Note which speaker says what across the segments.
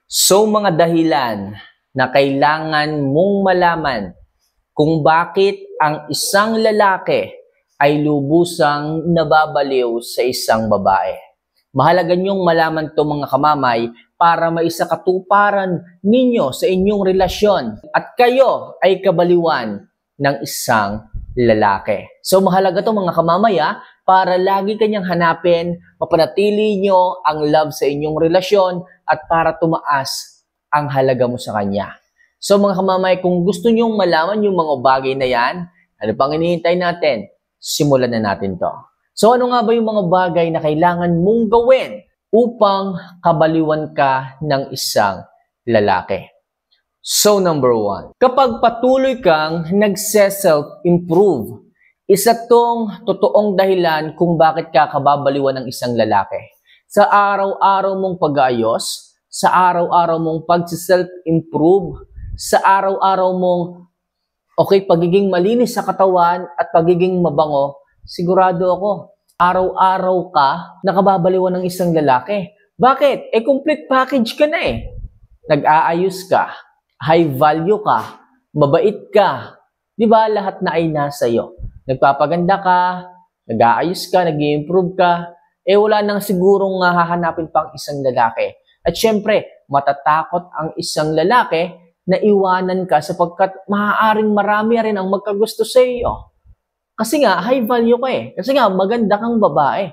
Speaker 1: So mga dahilan na kailangan mong malaman kung bakit ang isang lalaki ay lubusang nababaliw sa isang babae. Mahalaga niyong malaman to mga kamamay para maisakatuparan ninyo sa inyong relasyon at kayo ay kabaliwan ng isang lalaki. So mahalaga to mga kamamaya para lagi kanyang hanapin, mapanatili nyo ang love sa inyong relasyon at para tumaas ang halaga mo sa kanya. So mga kamamay, kung gusto nyong malaman yung mga bagay na yan, ano pang hinihintay natin? Simulan na natin to. So ano nga ba yung mga bagay na kailangan mong gawin upang kabaliwan ka ng isang lalaki? So number 1, kapag patuloy kang nagse-self-improve, isa tong totoong dahilan kung bakit ka kababaliwan ng isang lalaki. Sa araw-araw mong pag-aayos, sa araw-araw mong pag-self-improve, sa araw-araw mong pagiging malinis sa katawan at pagiging mabango, sigurado ako, araw-araw ka nakababaliwan ng isang lalaki. Bakit? Complete package ka na eh. Nag-aayos ka, high value ka, mabait ka. Di ba lahat na ay nasa iyo? Nagpapaganda ka, nag-aayos ka, nag-i-improve ka, wala nang sigurong hahanapin pang isang lalaki. At syempre, matatakot ang isang lalaki na iwanan ka sapagkat maaaring marami rin ang magkagusto sa iyo. Kasi nga, high value ka eh. Kasi nga, maganda kang babae.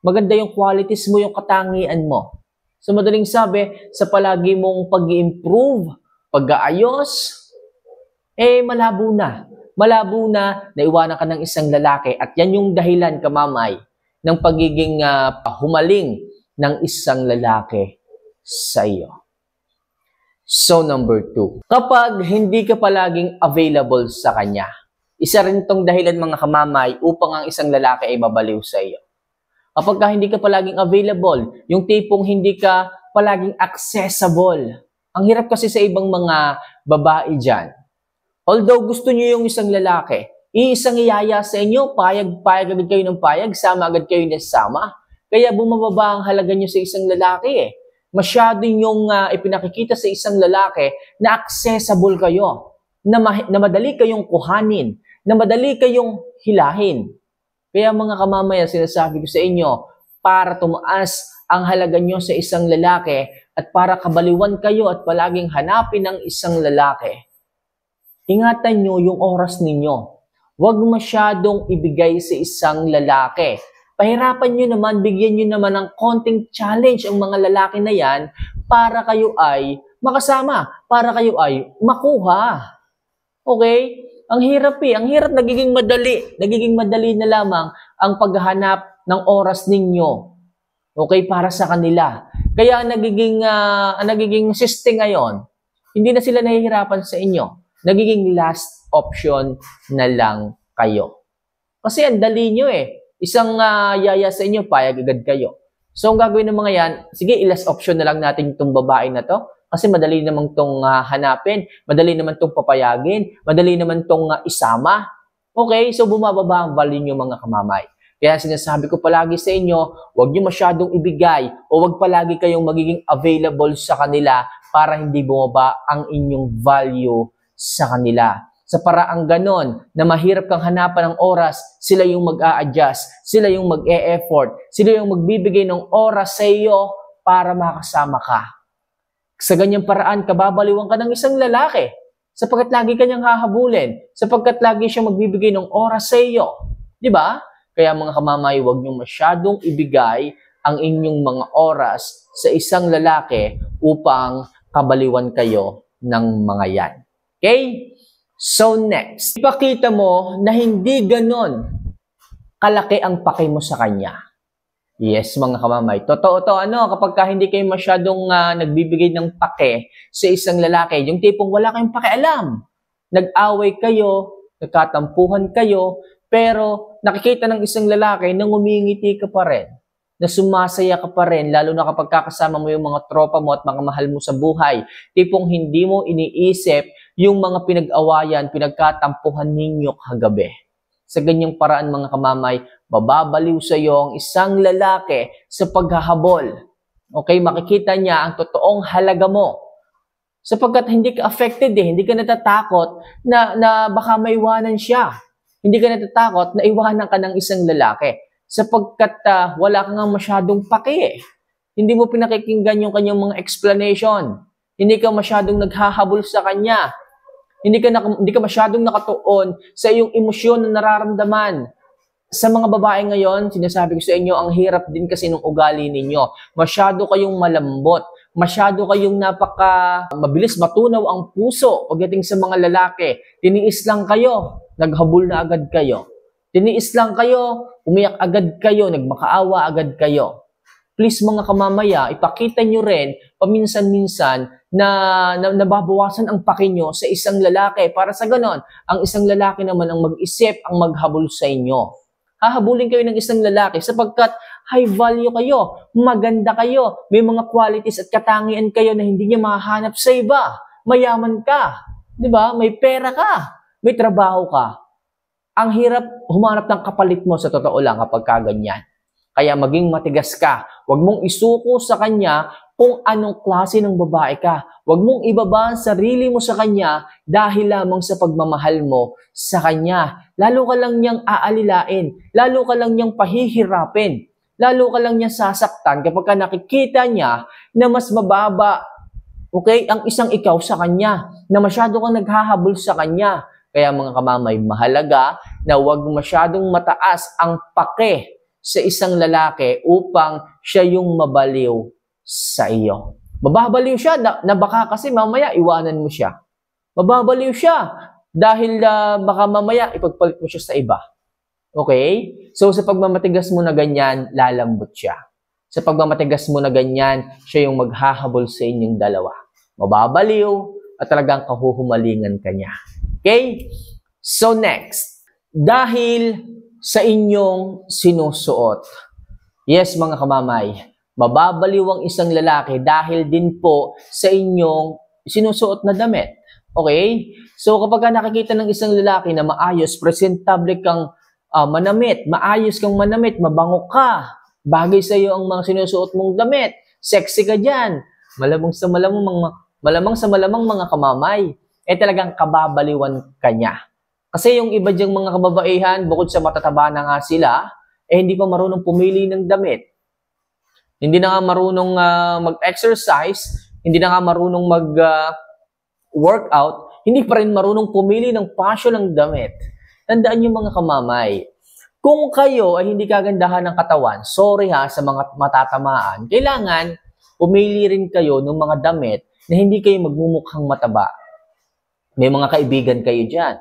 Speaker 1: Maganda yung qualities mo, yung katangian mo. So, madaling sabi, sa palagi mong pag-i-improve, pag-aayos, malabo na. Malabo na naiwanan ka ng isang lalaki at yan yung dahilan, kamamay, ng pagiging humaling ng isang lalaki sa iyo. So number 2, kapag hindi ka palaging available sa kanya, isa rin tong dahilan mga kamamay upang ang isang lalaki ay babaliw sa iyo. Kapag hindi ka palaging available, yung tipong hindi ka palaging accessible, ang hirap kasi sa ibang mga babae dyan. Although gusto niyo yung isang lalaki, iisang iyaya sa inyo, payag agad kayo ng payag, sama agad kayo ng sama. Kaya bumababa ang halaga niyo sa isang lalaki eh. Masyado niyong ipinakikita sa isang lalaki na accessible kayo, na madali kayong kuhanin, na madali kayong hilahin. Kaya mga kamamaya, sinasabi ko sa inyo, para tumaas ang halaga niyo sa isang lalaki at para kabaliwan kayo at palaging hanapin ng isang lalaki, ingatan nyo yung oras ninyo. Huwag masyadong ibigay sa isang lalaki. Pahirapan nyo naman, bigyan nyo naman ng konting challenge ang mga lalaki na yan para kayo ay makasama, para kayo ay makuha. Okay? Ang hirap eh. Ang hirap, nagiging madali. Nagiging madali na lamang ang paghahanap ng oras ninyo. Okay? Para sa kanila. Kaya nagiging siste ngayon, hindi na sila nahihirapan sa inyo. Nagiging last option na lang kayo. Kasi ang dali nyo eh. Isang yaya sa inyo, payag agad kayo. So, ang gagawin ng mga yan, sige, last option na lang natin itong babae na to. Kasi madali naman itong hanapin, madali naman itong papayagin, madali naman itong isama. Okay, so bumababa ang value nyo mga kamamay. Kaya sinasabi ko palagi sa inyo, huwag nyo masyadong ibigay o huwag palagi kayong magiging available sa kanila para hindi bumaba ang inyong value sa kanila. Sa paraang ganon na mahirap kang hanapan ng oras, sila yung mag-a-adjust, sila yung mag-e-effort, sila yung magbibigay ng oras sa iyo para makasama ka. Sa ganyang paraan, kababaliwan ka ng isang lalaki sapagkat lagi kanyang hahabulin, sapagkat lagi siya magbibigay ng oras sa iyo. Di ba? Kaya mga kamamay, huwag niyong masyadong ibigay ang inyong mga oras sa isang lalaki upang kabaliwan kayo ng mga yan. Okay? So next, ipakita mo na hindi ganon kalaki ang pake mo sa kanya. Yes, mga kamamay. Totoo to, kapag hindi kayo masyadong nagbibigay ng pake sa isang lalaki, yung tipong wala kayong pakialam. Nag-away kayo, nagkatampuhan kayo, pero nakikita ng isang lalaki na ngumingiti ka pa rin, na sumasaya ka pa rin, lalo na kapag kakasama mo yung mga tropa mo at mga mahal mo sa buhay. Tipong hindi mo iniisip yung mga pinag-awayan, pinagkatampuhan ninyo kagabi. Sa ganyang paraan mga kamamay, mababaliw sa iyo ang isang lalaki sa paghahabol. Okay, makikita niya ang totoong halaga mo. Sapagkat hindi ka affected hindi ka natatakot na baka maiwanan siya. Hindi ka natatakot na iwanan ka ng isang lalaki. Sapagkat wala ka nga masyadong paki Hindi mo pinakikinggan yung kanyang mga explanation. Hindi ka masyadong naghahabol sa kanya. Hindi ka masyadong nakatuon sa iyong emosyon na nararamdaman. Sa mga babae ngayon, sinasabi ko sa inyo, ang hirap din kasi ng ugali ninyo. Masyado kayong malambot. Masyado kayong mabilis matunaw ang puso pagdating sa mga lalaki. Tiniis lang kayo, naghabol na agad kayo. Tiniis lang kayo, umiyak agad kayo, nagmakaawa agad kayo. Please mga kamamaya, ipakita nyo rin paminsan-minsan na nababawasan ang paki nyo sa isang lalaki. Para sa ganon, ang isang lalaki naman ang mag-isip, ang maghabol sa inyo. Hahabulin kayo ng isang lalaki sapagkat high value kayo, maganda kayo, may mga qualities at katangian kayo na hindi niya mahanap sa iba. Mayaman ka, di ba? May pera ka, may trabaho ka. Ang hirap humanap ng kapalit mo sa totoo lang kapag kaganyan. Kaya maging matigas ka. Huwag mong isuko sa kanya kung anong klase ng babae ka. Huwag mong ibaba ang sarili mo sa kanya dahil lamang sa pagmamahal mo sa kanya. Lalo ka lang niyang aalilain. Lalo ka lang niyang pahihirapin. Lalo ka lang niyang sasaktan kapag nakikita niya na mas mababa, ang isang ikaw sa kanya, na masyado kang naghahabol sa kanya. Kaya mga kamamay, mahalaga na huwag masyadong mataas ang pake sa isang lalaki upang siya yung mabaliw sa iyo. Mababaliw siya na baka kasi mamaya iwanan mo siya. Mababaliw siya dahil baka mamaya ipagpalit mo siya sa iba. Okay? So sa pagmamatigas mo na ganyan, lalambot siya. Sa pagmamatigas mo na ganyan, siya yung maghahabol sa inyong dalawa. Mababaliw at talagang kahuhumalingan ka niya. Okay? So next, dahil sa inyong sinusuot. Yes, mga kamamay, mababaliw ang isang lalaki dahil din po sa inyong sinusuot na damit. Okay? So kapag nakikita ng isang lalaki na maayos, presentable kang manamit, maayos kang manamit, mabango ka, bagay sa iyo ang mga sinusuot mong damit, sexy ka dyan, malamang sa malamang mga kamamay, talagang kababaliwan ka niya. Kasi yung iba diyang mga kababaihan, bukod sa matataba na nga sila, hindi pa marunong pumili ng damit. Hindi na nga marunong mag-exercise, hindi na nga marunong mag-workout, hindi pa rin marunong pumili ng passion ng damit. Tandaan niyo mga kamamay, kung kayo ay hindi kagandahan ng katawan, sorry sa mga matatamaan, kailangan pumili rin kayo ng mga damit na hindi kayo magmumukhang mataba. May mga kaibigan kayo dyan.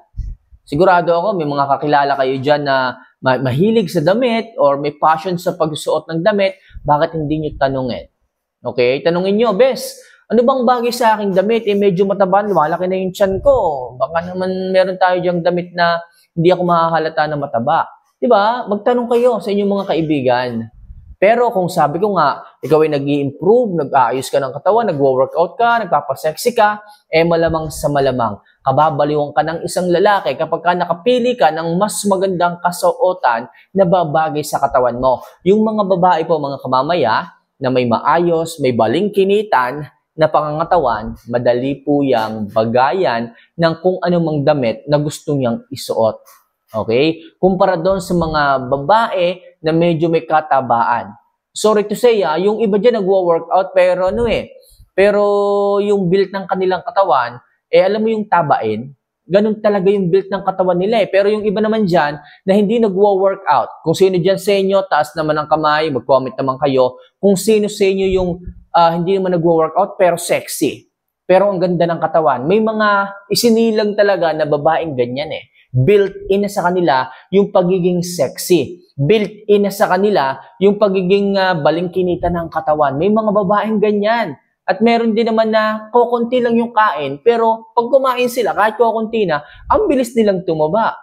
Speaker 1: Sigurado ako, may mga kakilala kayo dyan na mahilig sa damit or may passion sa pagsuot ng damit, bakit hindi nyo tanungin? Okay? Tanungin nyo, Bes, ano bang bagay sa aking damit? Medyo mataba, lumalaki na yung tiyan ko. Baka naman meron tayo dyang damit na hindi ako mahahalata na mataba. Diba? Magtanong kayo sa inyong mga kaibigan. Pero kung sabi ko nga, ikaw ay nag-i-improve, nag-aayos ka ng katawan, nag-workout ka, nagpapasexy ka, malamang sa malamang, kababaliwan ka ng isang lalaki kapag ka nakapili ka ng mas magandang kasuotan na babagay sa katawan mo. Yung mga babae po, mga kamamaya, na may maayos, may balingkinitan na pangangatawan, madali po yang bagayan ng kung anumang damit na gusto niyang isuot. Okay? Kumpara doon sa mga babae na medyo may katabaan. Sorry to say, yung iba dyan nagwo-workout pero pero yung build ng kanilang katawan, alam mo yung tabain, ganun talaga yung build ng katawan nila Pero yung iba naman dyan na hindi nagwo-workout, kung sino dyan sa inyo, taas naman ang kamay, mag-comment naman kayo, kung sino sa inyo yung hindi naman nagwo-workout pero sexy. Pero ang ganda ng katawan. May mga isinilang talaga na babaeng ganyan Built-in na sa kanila yung pagiging sexy. Built-in na sa kanila yung pagiging balingkinita ng katawan. May mga babaeng ganyan. At meron din naman na kokonti lang yung kain, pero pag kumain sila, kahit kokonti na, ang bilis nilang tumaba.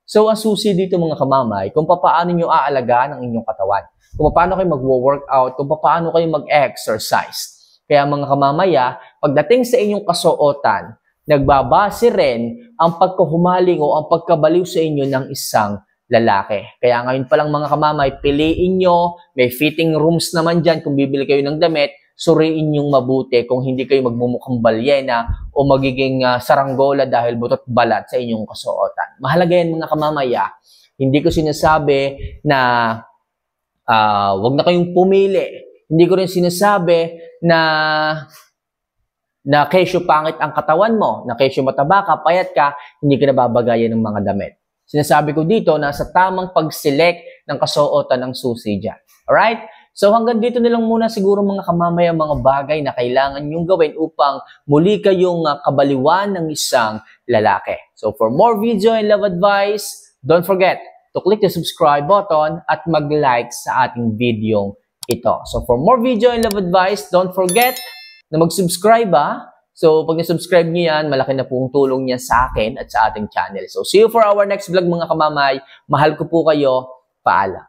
Speaker 1: So, ang susi dito mga kamamay, kung paano nyo aalagaan ang inyong katawan. Kung paano kayo mag-workout, kung paano kayo mag-exercise. Kaya mga kamamaya, pagdating sa inyong kasuotan, nagbabase rin ang pagkahumaling o ang pagkabaliw sa inyo ng isang lalaki. Kaya ngayon pa lang mga kamamay, piliin nyo, may fitting rooms naman dyan kung bibili kayo ng damit, suriin nyong mabuti kung hindi kayo magmumukhang balyena o magiging saranggola dahil butot balat sa inyong kasuotan. Mahalaga yan mga kamamaya. Hindi ko sinasabi na wag na kayong pumili. Hindi ko rin sinasabi na kesyo pangit ang katawan mo, na kesyo mataba ka, payat ka, hindi ka nababagayan ng mga damit. Sinasabi ko dito na sa tamang pag-select ng kasuotan ng susi dyan. Alright? So hanggang dito na lang muna siguro mga kamamaya mga bagay na kailangan nyong gawin upang muli kayong kabaliwan ng isang lalaki. So for more video and love advice, don't forget to click the subscribe button at mag-like sa ating video ito. So for more video and love advice, don't forget na mag-subscribe So pag na-subscribe nyo yan, malaki na pong tulong niya sa akin at sa ating channel. So see you for our next vlog mga kamamay. Mahal ko po kayo. Paalam.